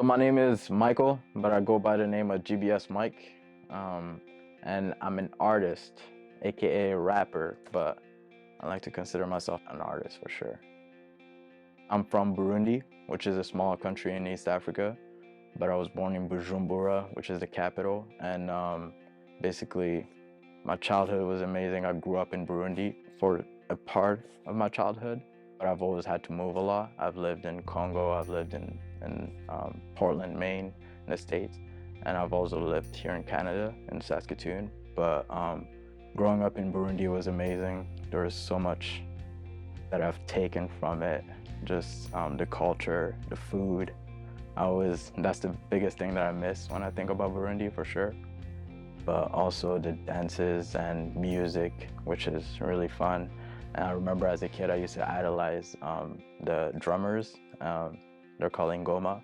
So my name is Michael, but I go by the name of GBS Mike. Um, and I'm an artist, aka a rapper, but I like to consider myself an artist for sure. I'm from Burundi, which is a small country in East Africa, but I was born in Bujumbura, which is the capital. And basically, my childhood was amazing. I grew up in Burundi for a part of my childhood, but I've always had to move a lot. I've lived in Congo, I've lived in Portland, Maine, in the States, and I've also lived here in Canada, in Saskatoon. But growing up in Burundi was amazing. There was so much that I've taken from it, just the culture, the food. That's the biggest thing that I miss when I think about Burundi for sure. But also the dances and music, which is really fun. And I remember as a kid, I used to idolize the drummers. They're called Ngoma.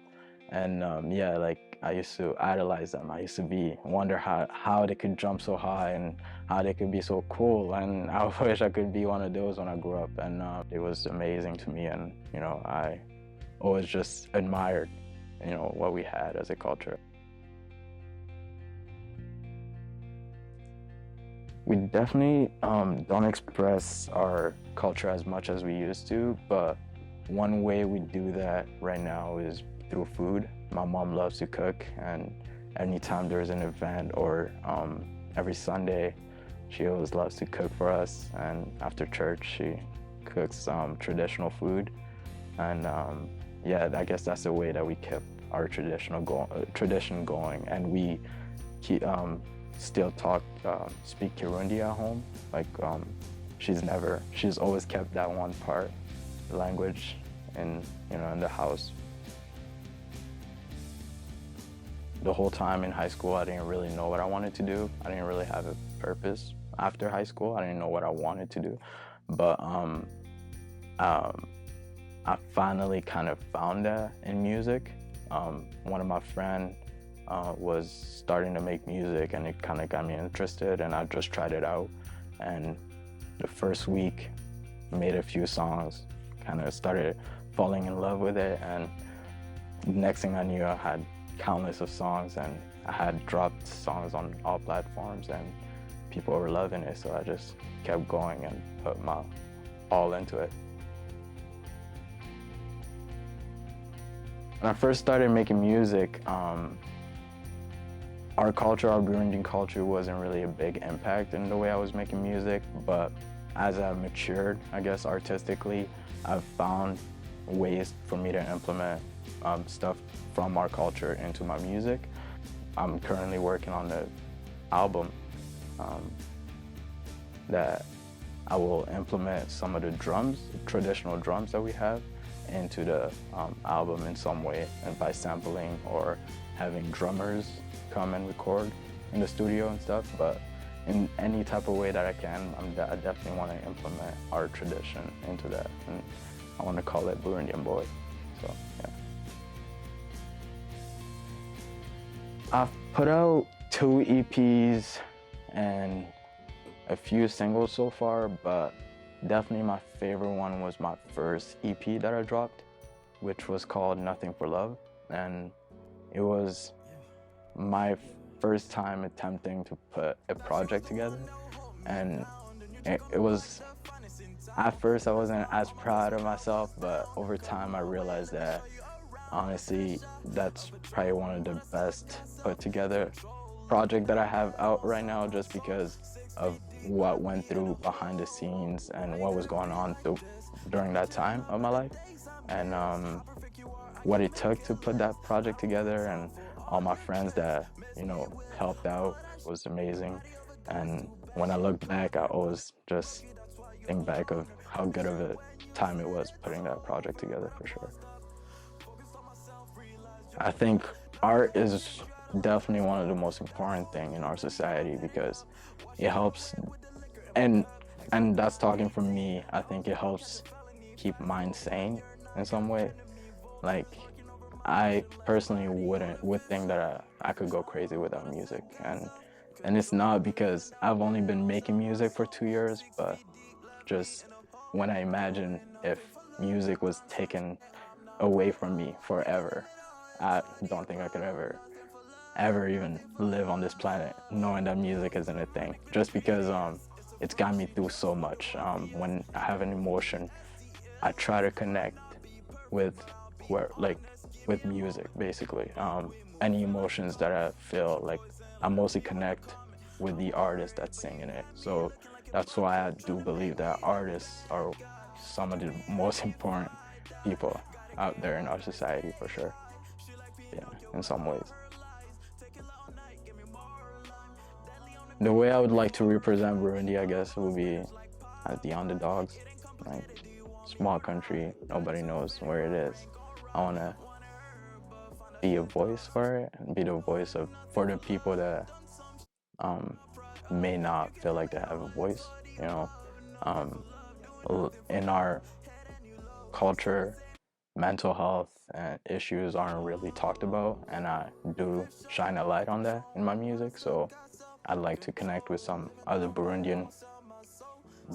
And yeah, like I used to idolize them. I used to wonder how they could jump so high and how they could be so cool. And I wish I could be one of those when I grew up. And it was amazing to me. And, I always just admired, what we had as a culture. We definitely don't express our culture as much as we used to, but one way we do that right now is through food. My mom loves to cook, and anytime there's an event or every Sunday, she always loves to cook for us. And after church, she cooks traditional food. And yeah, I guess that's the way that we kept our tradition going, and we keep still speak Kirundi at home. Like she's always kept that one part, the language, in the house. The whole time in high school, I didn't really know what I wanted to do. I didn't really have a purpose after high school. I didn't know what I wanted to do, but I finally kind of found that in music. One of my friends was starting to make music, and it kind of got me interested, and I just tried it out. And the first week, made a few songs, kind of started falling in love with it, and next thing I knew, I had countless of songs, and I had dropped songs on all platforms, and people were loving it, so I just kept going and put my all into it. When I first started making music, our culture, our Burundian culture, wasn't really a big impact in the way I was making music, but as I've matured, I guess, artistically, I've found ways for me to implement stuff from our culture into my music. I'm currently working on an album that I will implement some of the drums, traditional drums that we have, into the album in some way, and by sampling or having drummers come and record in the studio and stuff. But in any type of way that I can, I definitely want to implement our tradition into that, and I want to call it Burundian Boy. So yeah. I've put out 2 EPs and a few singles so far, but definitely my favorite one was my first EP that I dropped, which was called Nothing for Love. And it was my first time attempting to put a project together. And it was, at first I wasn't as proud of myself, but over time I realized that honestly, that's probably one of the best put together project that I have out right now, just because of what went through behind the scenes and what was going on during that time of my life, and what it took to put that project together, and all my friends that helped out was amazing. And when I look back, I always just think back of how good of a time it was putting that project together, for sure. I think art is definitely one of the most important things in our society, because it helps, and that's talking from me, I think it helps keep mind sane in some way. Like, I personally would think that I could go crazy without music, and it's not because I've only been making music for 2 years, but just when I imagine if music was taken away from me forever, I don't think I could ever even live on this planet knowing that music isn't a thing. Just because it's got me through so much. When I have an emotion, I try to connect with where like with music basically. Any emotions that I feel, like I mostly connect with the artist that's singing it. So that's why I do believe that artists are some of the most important people out there in our society for sure. Yeah, in some ways. The way I would like to represent Burundi, I guess, would be as the underdogs. Like, small country, nobody knows where it is. I want to be a voice for it and be the voice of for the people that um, may not feel like they have a voice. You know, um, in our culture, mental health and issues aren't really talked about, and I do shine a light on that in my music. So I'd like to connect with some other Burundian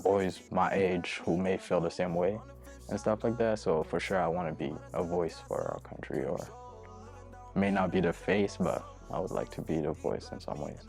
boys my age who may feel the same way and stuff like that. So for sure, I want to be a voice for our country, or may not be the face, but I would like to be the voice in some ways.